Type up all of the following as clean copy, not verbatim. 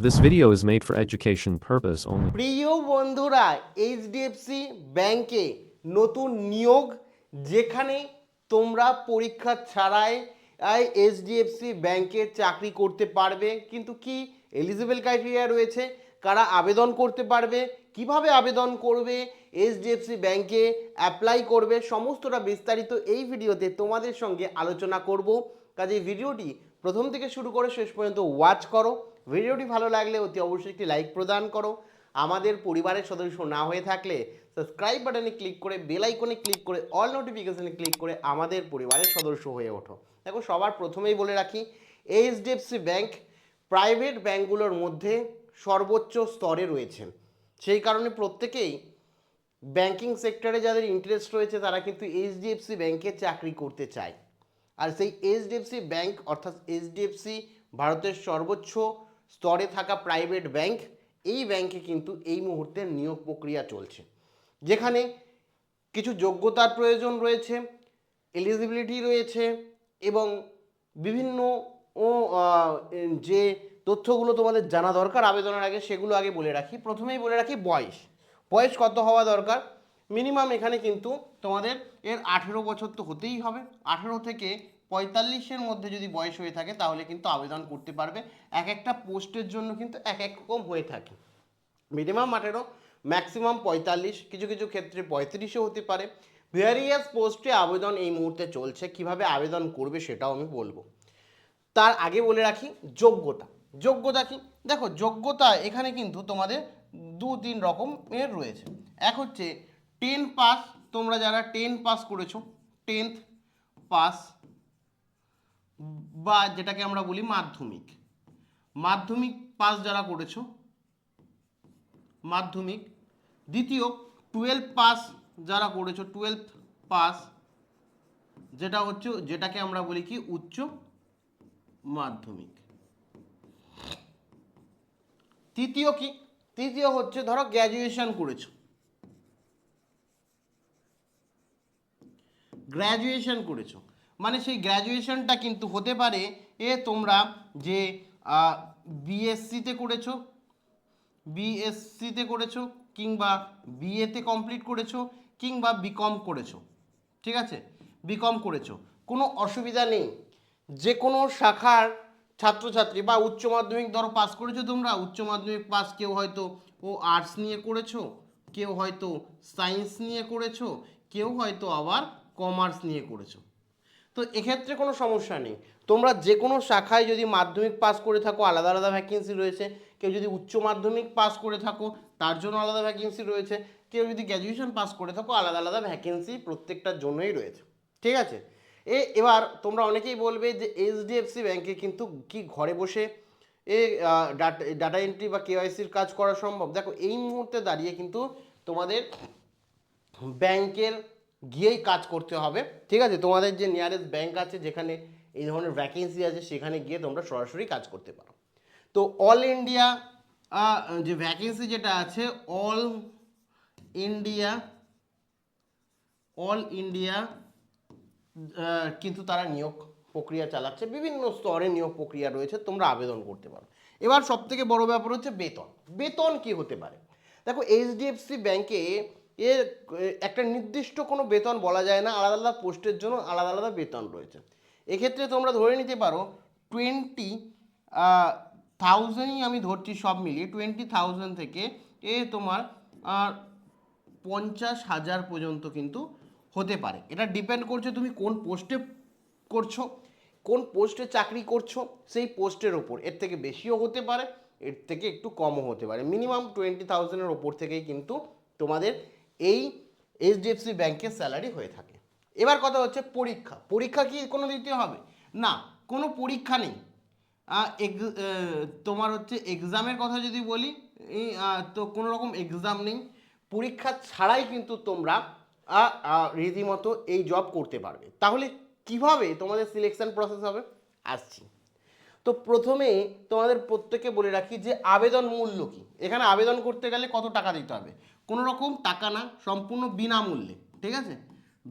This video is made for education purpose only. প্রিয় বন্ধুরা, HDFC ব্যাংকে নতুন নিয়োগ, যেখানে তোমরা পরীক্ষা ছাড়াই এইচডিএফসি ব্যাংকে চাকরি করতে পারবে। কিন্তু কি এলিজিবল ক্রাইটেরিয়া রয়েছে, কারা আবেদন করতে পারবে, কিভাবে আবেদন করবে, এইচডিএফসি ব্যাংকে অ্যাপ্লাই করবে, সমস্তটা বিস্তারিত এই ভিডিওতে তোমাদের সঙ্গে আলোচনা করব। কাজে ভিডিওটি প্রথম থেকে শুরু করে শেষ পর্যন্ত ওয়াচ করো। ভিডিওটি ভালো লাগলে অতি অবশ্যই একটি লাইক প্রদান করো। আমাদের পরিবারের সদস্য না হয়ে থাকলে সাবস্ক্রাইব বাটনে ক্লিক করে বেল আইকনে ক্লিক করে অল নোটিফিকেশনে ক্লিক করে আমাদের পরিবারের সদস্য হয়ে ওঠো। দেখো, সবার প্রথমেই বলে রাখি, এইচডিএফসি ব্যাংক প্রাইভেট ব্যাংকগুলোর মধ্যে সর্বোচ্চ স্তরে রয়েছে। সেই কারণে প্রত্যেকেই ব্যাংকিং সেক্টরে যাদের ইন্টারেস্ট রয়েছে তারা কিন্তু এইচডিএফসি ব্যাংকে চাকরি করতে চায়। আর সেই এইচডিএফসি ব্যাংক অর্থাৎ এইচডিএফসি ভারতের সর্বোচ্চ স্তরে থাকা প্রাইভেট ব্যাংক, এই ব্যাংকে কিন্তু এই মুহূর্তে নিয়োগ প্রক্রিয়া চলছে, যেখানে কিছু যোগ্যতার প্রয়োজন রয়েছে, এলিজিবিলিটি রয়েছে এবং বিভিন্ন যে তথ্যগুলো তোমাদের জানা দরকার আবেদনের আগে, সেগুলো আগে বলে রাখি। প্রথমেই বলে রাখি বয়স কত হওয়া দরকার। মিনিমাম এখানে কিন্তু তোমাদের 18 বছর তো হতেই হবে। 18 থেকে 45-এর মধ্যে যদি বয়স হয়ে থাকে তাহলে কিন্তু আবেদন করতে পারবে। এক একটা পোস্টের জন্য কিন্তু এক এক রকম হয়ে থাকে। মিনিমাম 18, ম্যাক্সিমাম 45, কিছু কিছু ক্ষেত্রে 35ও হতে পারে। ভেরিয়াস পোস্টে আবেদন এই মুহূর্তে চলছে। কিভাবে আবেদন করবে সেটাও আমি বলবো। তার আগে বলে রাখি যোগ্যতা কি। দেখো, যোগ্যতা এখানে কিন্তু তোমাদের 2-3 রকমের রয়েছে। এক হচ্ছে 10 পাস, তোমরা যারা 10 পাস করেছো, 10th পাস, বা যেটাকে আমরা বলি মাধ্যমিক পাস যারা করেছো, মাধ্যমিক। দ্বিতীয় 12 পাস যারা করেছো, 12th পাস, যেটাকে আমরা বলি কি উচ্চ মাধ্যমিক। তৃতীয় হচ্ছে ধরো গ্র্যাজুয়েশন করেছো, মানে সেই গ্র্যাজুয়েশনটা কিন্তু হতে পারে তোমরা যে বিএসসিতে করেছো, কিংবা বিএতে কমপ্লিট করেছো, কিংবা বিকম করেছো। ঠিক আছে, বিকম করেছো, কোনো অসুবিধা নেই। যে কোনো শাখার ছাত্রছাত্রী বা উচ্চ মাধ্যমিক ধরো পাস করেছো, তোমরা উচ্চ মাধ্যমিক পাস, কেউ হয়তো আর্টস নিয়ে করেছো, কেউ হয়তো সায়েন্স নিয়ে করেছো, কেউ হয়তো আবার কমার্স নিয়ে করেছো। তো এক্ষেত্রে কোনো সমস্যা নেই। তোমরা যে কোনো শাখায় যদি মাধ্যমিক পাস করে থাকো আলাদা আলাদা ভ্যাকেন্সি রয়েছে। কেউ যদি উচ্চ মাধ্যমিক পাস করে থাকো তার জন্য আলাদা ভ্যাকেন্সি রয়েছে। কেউ যদি গ্র্যাজুয়েশন পাস করে থাকো আলাদা আলাদা ভ্যাকেন্সি প্রত্যেকটার জন্যই রয়েছে। ঠিক আছে, এবার তোমরা অনেকেই বলবে যে এইচডিএফসি ব্যাংকে কিন্তু কি ঘরে বসে ডাটা এন্ট্রি বা কেওয়াইসির কাজ করা সম্ভব? দেখো, এই মুহূর্তে দাঁড়িয়ে কিন্তু তোমাদের ব্যাংকের গিয়েই কাজ করতে হবে। ঠিক আছে, তোমাদের যে নিয়ারেস্ট ব্যাংক আছে যেখানে এই ধরনের ভ্যাকেন্সি আছে সেখানে গিয়ে তোমরা সরাসরি কাজ করতে পারো। তো অল ইন্ডিয়া যে ভ্যাকেন্সি যেটা আছে, অল ইন্ডিয়া কিন্তু তারা নিয়োগ প্রক্রিয়া চালাচ্ছে। বিভিন্ন স্তরে নিয়োগ প্রক্রিয়া রয়েছে, তোমরা আবেদন করতে পারো। এবার সবথেকে বড় ব্যাপার হচ্ছে বেতন কি হতে পারে। দেখো, এইচডিএফসি ব্যাংকে এর একটা নির্দিষ্ট কোনো বেতন বলা যায় না, আলাদা আলাদা পোস্টের জন্য আলাদা আলাদা বেতন রয়েছে। এক্ষেত্রে তোমরা ধরে নিতে পারো 20,000ই আমি ধরছি, সব মিলিয়ে 20,000 থেকে তোমার 50,000 পর্যন্ত কিন্তু হতে পারে। এটা ডিপেন্ড করছে তুমি কোন পোস্টে করছো, কোন পোস্টে চাকরি করছো সেই পোস্টের ওপর। এর থেকে বেশিও হতে পারে, এর থেকে একটু কমও হতে পারে। মিনিমাম 20,000-এর ওপর থেকেই কিন্তু তোমাদের এই এইচডিএফসি ব্যাংকের স্যালারি হয়ে থাকে। এবার কথা হচ্ছে পরীক্ষা কি কোনো দিতে হবে? না, কোনো পরীক্ষা নেই। তোমার হচ্ছে এক্সামের কথা যদি বলি, তো কোনো রকম এক্সাম নেই। পরীক্ষা ছাড়াই কিন্তু তোমরা রীতিমতো এই জব করতে পারবে। তাহলে কিভাবে তোমাদের সিলেকশন প্রসেস হবে আসছি। তো প্রথমে তোমাদের প্রত্যেককে বলে রাখি যে আবেদন মূল্য কি। এখানে আবেদন করতে গেলে কত টাকা দিতে হবে? কোনো রকম টাকা না, সম্পূর্ণ বিনামূল্যে। ঠিক আছে,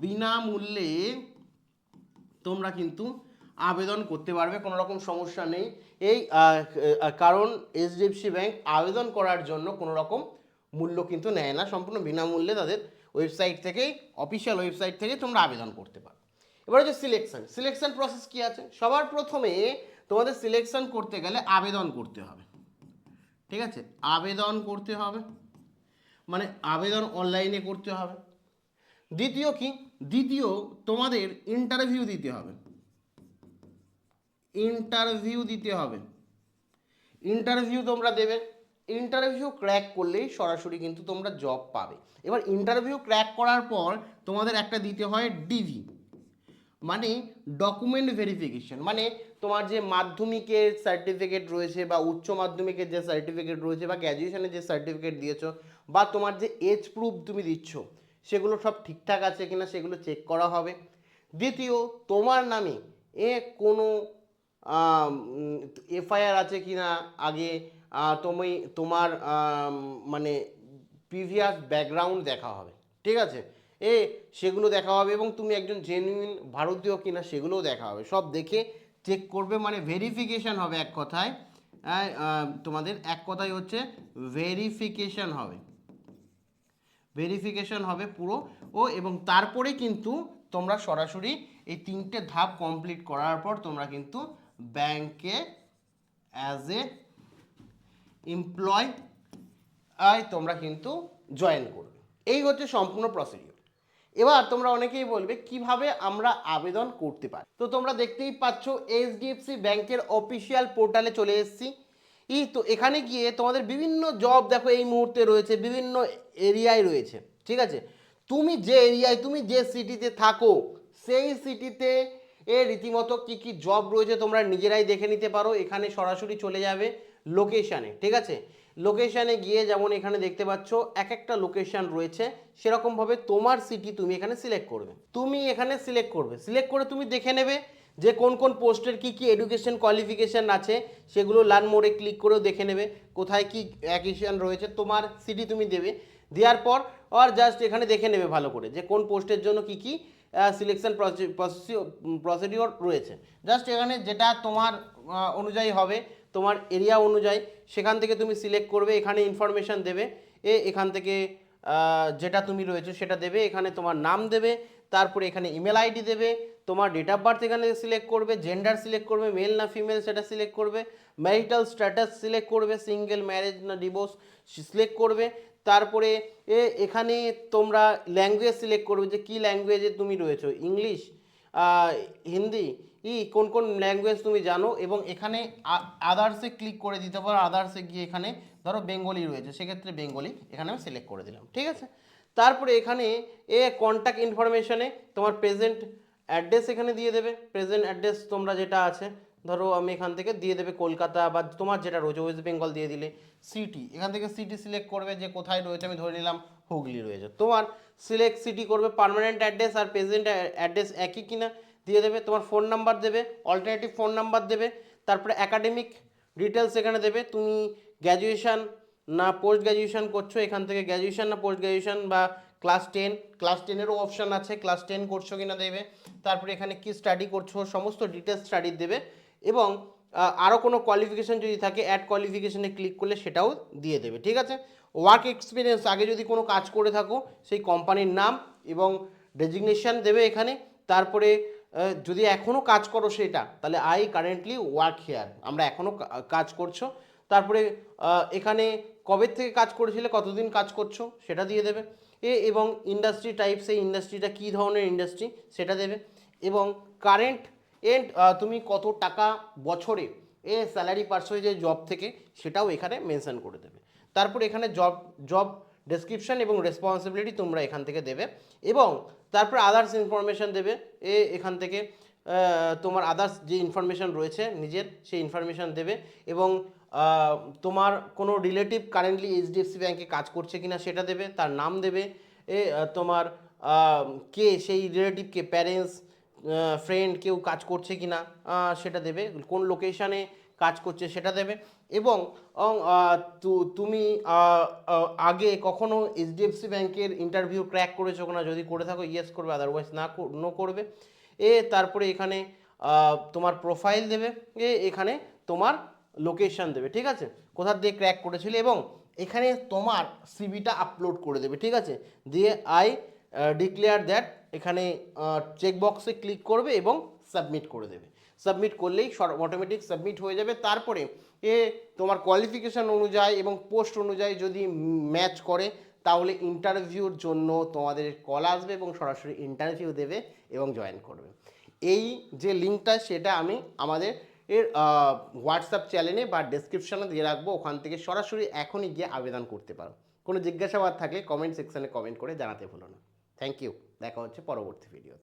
বিনামূল্যে তোমরা কিন্তু আবেদন করতে পারবে, কোনো রকম সমস্যা নেই। এই কারণ এইচডিএফসি ব্যাংক আবেদন করার জন্য কোনো রকম মূল্য কিন্তু নেয় না, সম্পূর্ণ বিনামূল্যে তাদের ওয়েবসাইট থেকেই, অফিসিয়াল ওয়েবসাইট থেকেই তোমরা আবেদন করতে পারো। এবার হচ্ছে সিলেকশন প্রসেস কি আছে। সবার প্রথমে তোমাদের সিলেকশন করতে গেলে আবেদন করতে হবে, ঠিক আছে, আবেদন করতে হবে, মানে আবেদন অনলাইনে করতে হবে। দ্বিতীয় কি, দ্বিতীয় তোমাদের ইন্টারভিউ দিতে হবে, ইন্টারভিউ দিতে হবে, ইন্টারভিউ তোমরা দেবে। ইন্টারভিউ ক্র্যাক করলেই সরাসরি কিন্তু তোমরা জব পাবে। এবার ইন্টারভিউ ক্র্যাক করার পর তোমাদের একটা দিতে হয় ডিভি, মানে ডকুমেন্ট ভেরিফিকেশন, মানে তোমার যে মাধ্যমিকের সার্টিফিকেট রয়েছে বা উচ্চ মাধ্যমিকের যে সার্টিফিকেট রয়েছে বা গ্র্যাজুয়েশনের যে সার্টিফিকেট দিয়েছো বা তোমার যে এজ প্রুফ তুমি দিচ্ছ সেগুলো সব ঠিকঠাক আছে কিনা সেগুলো চেক করা হবে। দ্বিতীয়, তোমার নামে কোনো এফআইআর আছে কিনা আগে, তুমি তোমার মানে প্রিভিয়াস ব্যাকগ্রাউন্ড দেখা হবে, ঠিক আছে, সেগুলো দেখা হবে এবং তুমি একজন জেনুইন ভারতীয় কিনা সেগুলোও দেখা হবে। সব দেখে চেক করবে, মানে ভেরিফিকেশন হবে এক কথায়। তোমাদের এক কথায় হচ্ছে ভেরিফিকেশন হবে, ভেরিফিকেশন হবে পুরো। এবং তারপরে কিন্তু তোমরা সরাসরি এই 3টে ধাপ কমপ্লিট করার পর তোমরা কিন্তু ব্যাংকে অ্যাজ এ এমপ্লয় তোমরা কিন্তু জয়েন করবে। এই হচ্ছে সম্পূর্ণ প্রসিডিওর। এবার তোমরা অনেকেই বলবে কিভাবে আমরা আবেদন করতে পারি। তো তোমরা দেখতেই পাচ্ছ এইচডিএফসি ব্যাংকের অফিসিয়াল পোর্টালে চলে এসেছি। তো এখানে গিয়ে তোমাদের বিভিন্ন জব দেখো এই মুহূর্তে রয়েছে, বিভিন্ন এরিয়ায় রয়েছে, ঠিক আছে। তুমি যে এরিয়ায়, তুমি যে সিটিতে থাকো সেই সিটিতে রীতিমতো কি কি জব রয়েছে তোমরা নিজেরাই দেখে নিতে পারো। এখানে সরাসরি চলে যাবে লোকেশানে, ঠিক আছে। লোকেশানে গিয়ে যেমন এখানে দেখতে পাচ্ছ এক একটা লোকেশান রয়েছে, সেরকমভাবে তোমার সিটি তুমি এখানে সিলেক্ট করবে, তুমি এখানে সিলেক্ট করবে, সিলেক্ট করে তুমি দেখে নেবে যে কোন কোন পোস্টের কি কি এডুকেশন কোয়ালিফিকেশান আছে, সেগুলো লার্ন মোডে ক্লিক করেও দেখে নেবে কোথায় কি অ্যাকিশন রয়েছে। তোমার সিটি তুমি দেবে, দেওয়ার পর আর জাস্ট এখানে দেখে নেবে ভালো করে যে কোন পোস্টের জন্য কি কি সিলেকশন প্রসিডিওর রয়েছে। জাস্ট এখানে যেটা তোমার অনুযায়ী হবে, তোমার এরিয়া অনুযায়ী সেখান থেকে তুমি সিলেক্ট করবে, এখানে ইনফরমেশান দেবে, এখান থেকে যেটা তুমি রয়েছে সেটা দেবে, এখানে তোমার নাম দেবে, তারপরে এখানে ইমেল আইডি দেবে, তোমার ডেট অফ বার্থ এখানে সিলেক্ট করবে, জেন্ডার সিলেক্ট করবে, মেল না ফিমেল সেটা সিলেক্ট করবে, ম্যারিটাল স্ট্যাটাস সিলেক্ট করবে, সিঙ্গেল, ম্যারেজ না ডিভোর্স সিলেক্ট করবে। তারপরে এখানে তোমরা ল্যাঙ্গুয়েজ সিলেক্ট করবে যে কী ল্যাঙ্গুয়েজে তুমি রয়েছো, ইংলিশ, হিন্দি, কোন কোন ল্যাঙ্গুয়েজ তুমি জানো। এবং এখানে আদার্সে ক্লিক করে দিতে পারো, আদার্সে গিয়ে এখানে ধরো বেঙ্গলি রয়েছে, সেক্ষেত্রে বেঙ্গলি এখানে আমি সিলেক্ট করে দিলাম, ঠিক আছে। তারপরে এখানে কন্ট্যাক্ট ইনফরমেশনে তোমার প্রেজেন্ট অ্যাড্রেস এখানে দিয়ে দেবে, প্রেজেন্ট অ্যাড্রেস তোমরা যেটা আছে, ধরো আমি এখান থেকে দিয়ে দেবে কলকাতা বা তোমার যেটা রয়েছে ওয়েস্ট বেঙ্গল দিয়ে দিলে। সিটি, এখান থেকে সিটি সিলেক্ট করবে যে কোথায় রয়েছে, আমি ধরে নিলাম হুগলি রয়েছে, তোমার সিলেক্ট সিটি করবে, পার্মানেন্ট অ্যাড্রেস আর প্রেজেন্ট অ্যাড্রেস একই কিনা দিয়ে দেবে, তোমার ফোন নাম্বার দেবে, অল্টারনেটিভ ফোন নাম্বার দেবে, তারপরে একাডেমিক ডিটেলস এখানে দেবে, তুমি গ্র্যাজুয়েশন না পোস্ট গ্র্যাজুয়েশন করছো, এখান থেকে গ্র্যাজুয়েশন না পোস্ট গ্র্যাজুয়েশন বা ক্লাস 10, ক্লাস 10-এরও অপশান আছে, ক্লাস 10 করছো কিনা দেবে, তারপরে এখানে কি স্টাডি করছো সমস্ত ডিটেলস স্টাডি দেবে। এবং আরও কোনো কোয়ালিফিকেশান যদি থাকে অ্যাড কোয়ালিফিকেশানে ক্লিক করলে সেটাও দিয়ে দেবে, ঠিক আছে। ওয়ার্ক এক্সপিরিয়েন্স, আগে যদি কোনো কাজ করে থাকো সেই কোম্পানির নাম এবং ডেজিগনেশন দেবে এখানে। তারপরে যদি এখনও কাজ করো সেটা, তাহলে আই কারেন্টলি ওয়ার্ক হেয়ার, আমরা এখনও কাজ করছো। তারপরে এখানে কবে থেকে কাজ করেছিলে, কতদিন কাজ করছো সেটা দিয়ে দেবে। এবং ইন্ডাস্ট্রি টাইপ, সেই ইন্ডাস্ট্রিটা কী ধরনের ইন্ডাস্ট্রি সেটা দেবে। এবং কারেন্ট তুমি কত টাকা বছরে স্যালারি পাচ্ছ যে জব থেকে সেটাও এখানে মেনশন করে দেবে। তারপর এখানে জব ডেসক্রিপশন এবং রেসপন্সিবিলিটি তোমরা এখান থেকে দেবে। এবং তারপর আদার্স ইনফরমেশান দেবে, এখান থেকে তোমার আদার্স যে ইনফরমেশান রয়েছে নিজের, সেই ইনফরমেশান দেবে। এবং তোমার কোনো রিলেটিভ কারেন্টলি এইচডিএফসি ব্যাংকে কাজ করছে কিনা সেটা দেবে, তার নাম দেবে, তোমার কে সেই রিলেটিভকে, প্যারেন্টস, ফ্রেন্ড কেউ কাজ করছে কিনা সেটা দেবে, কোন লোকেশানে কাজ করছে সেটা দেবে। এবং তুমি আগে কখনো এইচডিএফসি ব্যাংকের ইন্টারভিউ ক্র্যাক করেছো কিনা, যদি করে থাকো ইয়েস করবে, আদারওয়াইজ নো করবে। তারপরে এখানে তোমার প্রোফাইল দেবে, এখানে তোমার লোকেশন দেবে, ঠিক আছে, কোথা দিয়ে ক্র্যাক করেছিলে, এবং এখানে তোমার সিভিটা আপলোড করে দেবে, ঠিক আছে, দিয়ে আই ডিক্লেয়ার দ্যাট এখানে চেক বক্সে ক্লিক করবে এবং সাবমিট করে দেবে। সাবমিট করলেই অটোমেটিক সাবমিট হয়ে যাবে। তারপরে তোমার কোয়ালিফিকেশান অনুযায়ী এবং পোস্ট অনুযায়ী যদি ম্যাচ করে তাহলে ইন্টারভিউর জন্য তোমাদের কল আসবে এবং সরাসরি ইন্টারভিউ দেবে এবং জয়েন করবে। এই যে লিঙ্কটা সেটা আমি আমাদের হোয়াটসঅ্যাপ চ্যানেলে বা ডেসক্রিপশানে দিয়ে রাখবো, ওখান থেকে সরাসরি এখনই গিয়ে আবেদন করতে পারো। কোনো জিজ্ঞাসাবাদ থাকলে কমেন্ট সেকশানে কমেন্ট করে জানাতে ভুলো না। থ্যাংক ইউ, দেখা হচ্ছে পরবর্তী ভিডিও।